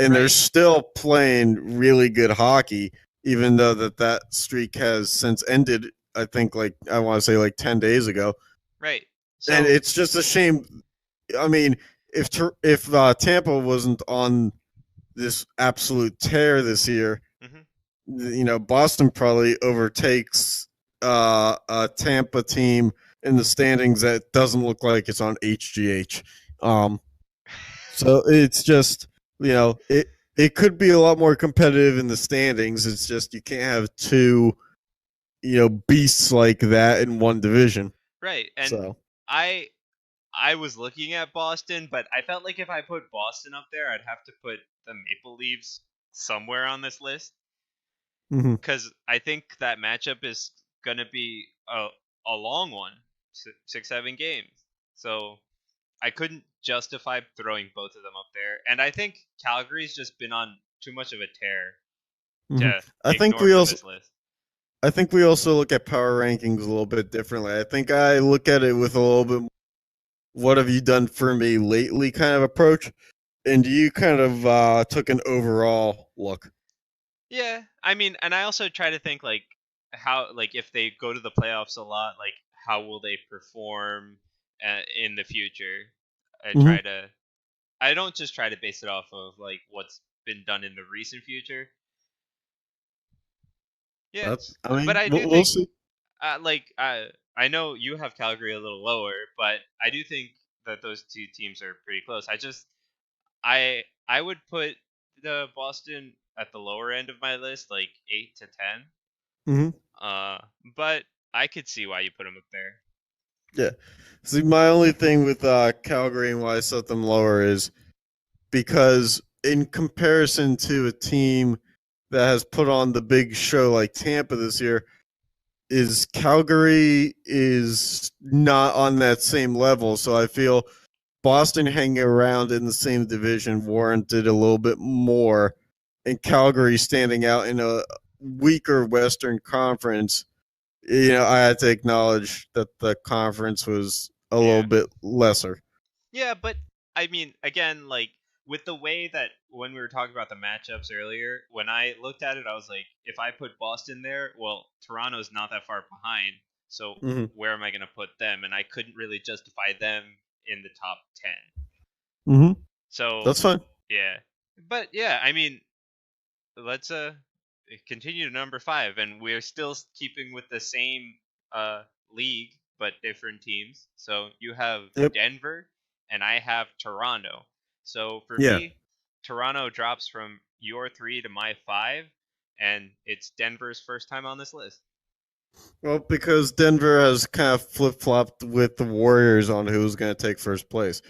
S3: And they're still playing really good hockey, even though that streak has since ended, I think, I want to say 10 days ago.
S2: Right. So,
S3: and it's just a shame. I mean, if Tampa wasn't on this absolute tear this year, Boston probably overtakes a Tampa team in the standings that doesn't look like it's on HGH. So it's just, it could be a lot more competitive in the standings. It's just you can't have 2, beasts like that in one division.
S2: Right, and
S3: so
S2: I was looking at Boston, but I felt like if I put Boston up there, I'd have to put the Maple Leafs somewhere on this list. Because I think that matchup is going to be a long one, 6-7 games. So I couldn't justify throwing both of them up there. And I think Calgary's just been on too much of a tear to ignore this list.
S3: I think we also look at power rankings a little bit differently. I think I look at it with a little bit what have you done for me lately kind of approach. And you kind of took an overall look.
S2: Yeah, I mean, and I also try to think how if they go to the playoffs a lot, how will they perform in the future? I don't just try to base it off of what's been done in the recent future. Yeah, but I do think
S3: see.
S2: I know you have Calgary a little lower, but I do think that those 2 teams are pretty close. I would put the Boston at the lower end of my list, like 8 to 10. But I could see why you put them up there.
S3: Yeah. See, my only thing with Calgary and why I set them lower is because in comparison to a team that has put on the big show like Tampa this year, is Calgary is not on that same level. So I feel Boston hanging around in the same division warranted a little bit more, and Calgary standing out in a weaker Western Conference. I had to acknowledge that the conference was a little bit lesser.
S2: Yeah, but I mean, again, like with the way that when we were talking about the matchups earlier, when I looked at it, I was like, if I put Boston there, well, Toronto's not that far behind, so where am I going to put them? And I couldn't really justify them in the top 10. So
S3: that's fine.
S2: Yeah, but yeah, I mean, let's continue to number 5, and we're still keeping with the same league but different teams. So you have Denver, and I have Toronto. So for me, Toronto drops from your 3 to my 5, and it's Denver's first time on this list.
S3: Well, because Denver has kind of flip-flopped with the Warriors on who's going to take first place.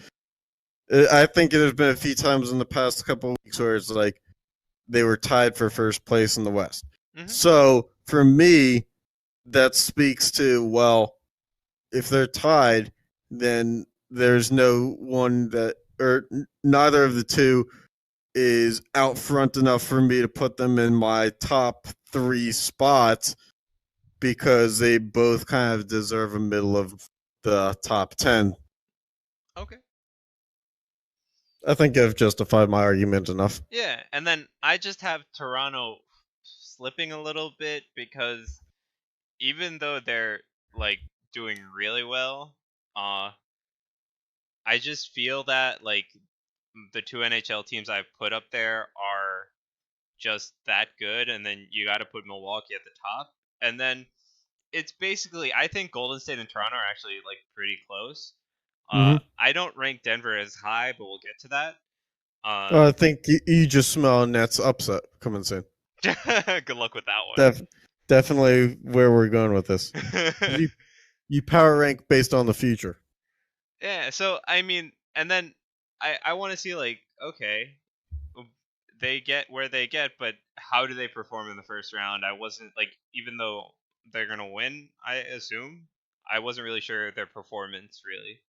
S3: I think there's been a few times in the past couple of weeks where it's like they were tied for first place in the West. So for me, that speaks to, well, if they're tied, then there's no one that, or neither of the two is out front enough for me to put them in my top 3 spots, because they both kind of deserve a middle of the top 10.
S2: Okay.
S3: I think I've justified my argument enough.
S2: Yeah, and then I just have Toronto slipping a little bit because even though they're like doing really well, I just feel that like the 2 NHL teams I've put up there are just that good, and then you got to put Milwaukee at the top, and then it's basically, I think Golden State and Toronto are actually like pretty close. I don't rank Denver as high, but we'll get to that.
S3: I think you just smell a Nets upset coming soon.
S2: Good luck with that one.
S3: Definitely where we're going with this. You power rank based on the future.
S2: Yeah, so I mean, and then I want to see like, okay, they get where they get, but how do they perform in the first round? I wasn't like, even though they're gonna win, I assume, I wasn't really sure their performance really.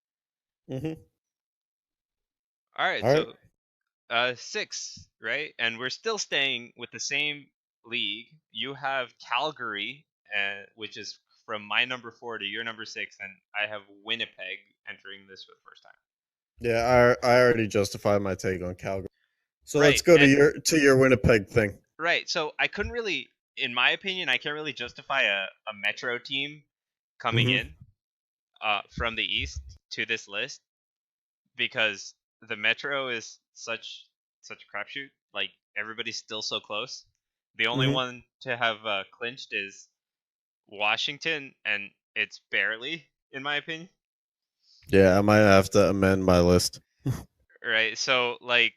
S2: All right, so 6, right? And we're still staying with the same league. You have Calgary, which is from my number 4 to your number 6, and I have Winnipeg entering this for the first time.
S3: Yeah, I already justified my take on Calgary. So let's go to your Winnipeg thing.
S2: Right. So I couldn't really, in my opinion, I can't really justify a Metro team coming in from the East to this list, because the Metro is such a crapshoot. Like, everybody's still so close. The only one to have clinched is Washington, and it's barely, in my opinion.
S3: Yeah, I might have to amend my list.
S2: Right. So like,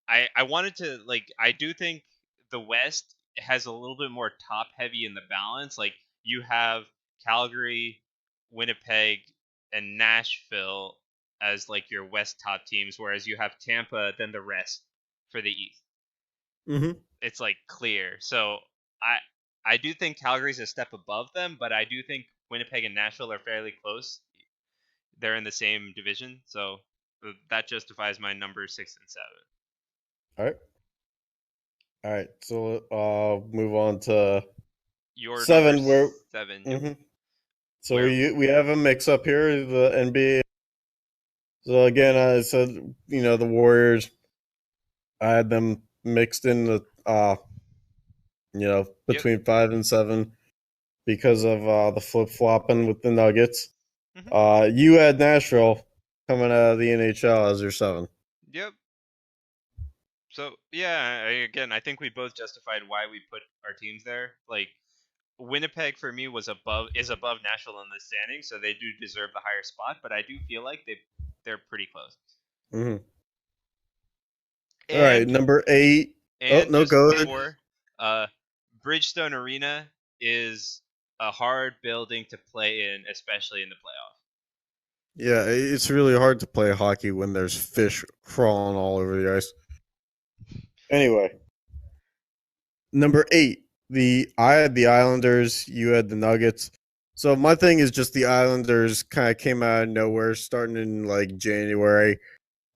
S2: I wanted to, like, I do think the West has a little bit more top heavy in the balance. Like, you have Calgary, Winnipeg, and Nashville as like your West top teams, whereas you have Tampa, then the rest for the East. It's like clear. So I do think Calgary's a step above them, but I do think Winnipeg and Nashville are fairly close. They're in the same division, so that justifies my number 6 and 7.
S3: All right. So I'll move on to
S2: your
S3: 7. Where
S2: 7.
S3: So we have a mix up here, the NBA. So again, I said, the Warriors, I had them mixed in the between 5 and 7 because of the flip flopping with the Nuggets. You had Nashville coming out of the NHL as your 7.
S2: Yep. So yeah, again, I think we both justified why we put our teams there. Like, Winnipeg for me is above Nashville in the standing, so they do deserve the higher spot. But I do feel like they're pretty close.
S3: All right, number 8.
S2: And
S3: no,
S2: just
S3: go ahead.
S2: before, Bridgestone Arena is a hard building to play in, especially in the playoffs.
S3: Yeah, it's really hard to play hockey when there's fish crawling all over the ice. Anyway, number 8. I had the Islanders, you had the Nuggets. So my thing is just the Islanders kind of came out of nowhere starting in like January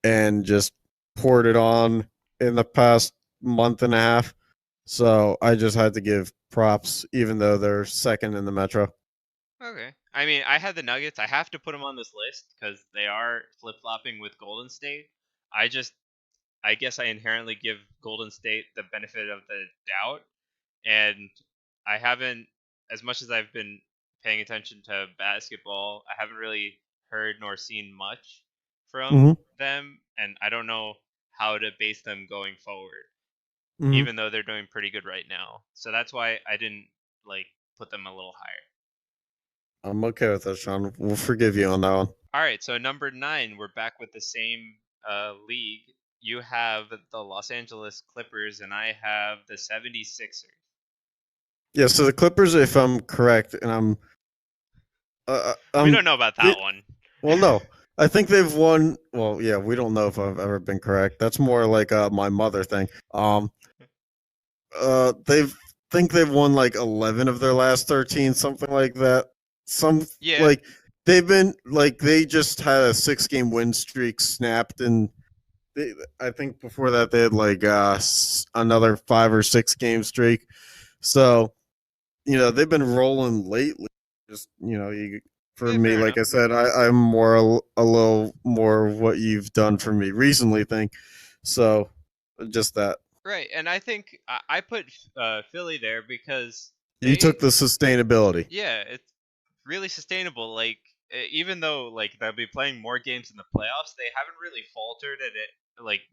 S3: and just poured it on in the past month and a half. So I just had to give props, even though they're second in the Metro.
S2: Okay. I mean, I had the Nuggets. I have to put them on this list because they are flip-flopping with Golden State. I guess I inherently give Golden State the benefit of the doubt, and I haven't, as much as I've been paying attention to basketball, I haven't really heard nor seen much from them, and I don't know how to base them going forward, even though they're doing pretty good right now. So that's why I didn't put them a little higher.
S3: I'm okay with that, Sean. We'll forgive you on that one.
S2: All right, so number 9, we're back with the same league. You have the Los Angeles Clippers, and I have the 76ers.
S3: Yeah, so the Clippers, if I'm correct, and
S2: we don't know about that one.
S3: Well, no. I think they've won. Well, yeah, we don't know if I've ever been correct. That's more like my mother thing. They've won like 11 of their last 13, something like that. They just had a 6-game win streak snapped, and I think before that they had like another 5 or 6 game streak. So, they've been rolling lately. Just for me, like enough. I said, I'm more a little more what you've done for me recently thing. So, just that.
S2: Right, and I think I put Philly there because
S3: you took the sustainability.
S2: Yeah, it's really sustainable. Like, even though they'll be playing more games in the playoffs, they haven't really faltered at it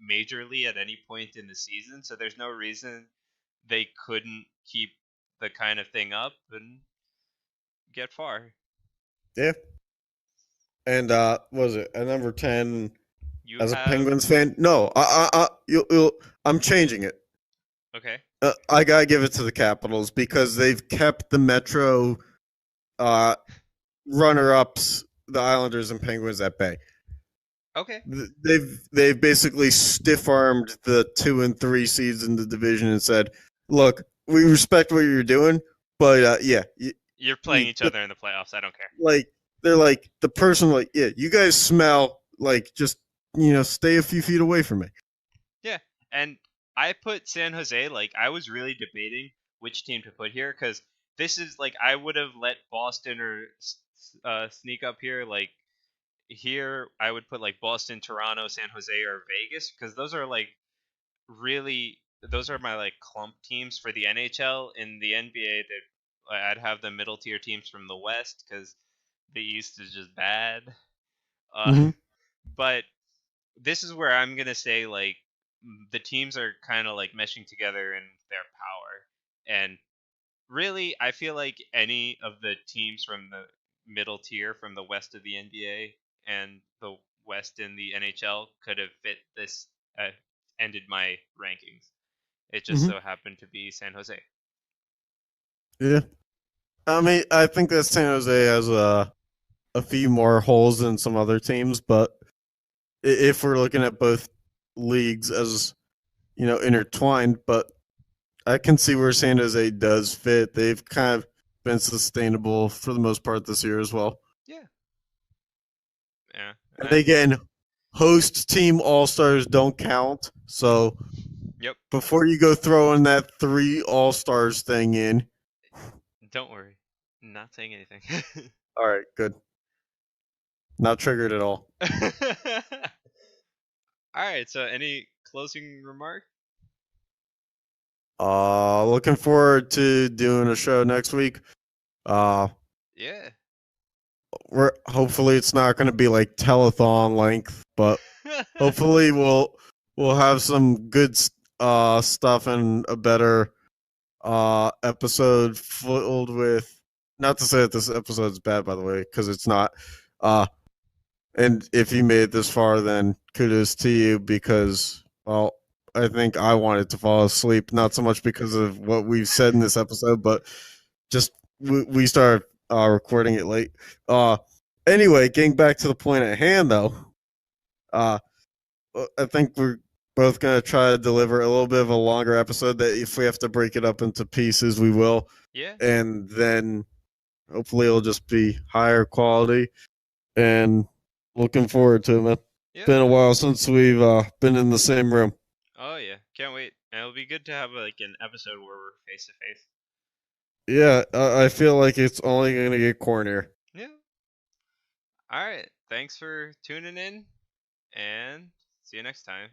S2: majorly at any point in the season. So there's no reason they couldn't keep the kind of thing up and get far.
S3: Yeah. And what was it at number 10? A Penguins fan? No, I'm changing it.
S2: Okay.
S3: I gotta give it to the Capitals because they've kept the Metro runner-ups, the Islanders and Penguins, at bay.
S2: Okay.
S3: They've basically stiff-armed the 2 and 3 seeds in the division and said, "Look, we respect what you're doing, but
S2: you're playing each other in the playoffs. I don't care."
S3: They're like the person, you guys smell, just stay a few feet away from me.
S2: Yeah, and I put San Jose. I was really debating which team to put here because this is I would have let Boston or sneak up here. Here I would put Boston, Toronto, San Jose, or Vegas because those are those are my clump teams for the NHL. In the NBA, I'd have the middle tier teams from the West because the East is just bad. But this is where I'm gonna say the teams are kind of meshing together in their power, and really I feel like any of the teams from the middle tier from the West of the NBA and the West in the NHL could have fit this. Ended my rankings. It just so happened to be San Jose.
S3: Yeah, I mean, I think that San Jose has a few more holes than some other teams, but if we're looking at both leagues as intertwined, but I can see where San Jose does fit. They've kind of been sustainable for the most part this year as well.
S2: Yeah.
S3: And again, host team all-stars don't count. So before you go throwing that 3 all-stars thing in.
S2: Don't worry. I'm not saying anything.
S3: All right, good. Not triggered at all.
S2: All right, so any closing remark?
S3: Looking forward to doing a show next week.
S2: Yeah.
S3: Hopefully it's not going to be telethon length, but hopefully we'll have some good stuff and a better episode filled with. Not to say that this episode is bad, by the way, because it's not. And if you made it this far, then kudos to you because, well, I think I wanted to fall asleep, not so much because of what we've said in this episode, but just we started recording it late. Anyway, getting back to the point at hand, though, I think we're both going to try to deliver a little bit of a longer episode that if we have to break it up into pieces, we will.
S2: Yeah.
S3: And then hopefully it'll just be higher quality. And looking forward to it, man.
S2: Yeah.
S3: Been a while since we've been in the same room.
S2: Oh yeah, can't wait. And it'll be good to have like an episode where we're face to face.
S3: Yeah, I feel like it's only going to get cornier.
S2: Yeah. All right. Thanks for tuning in, and see you next time.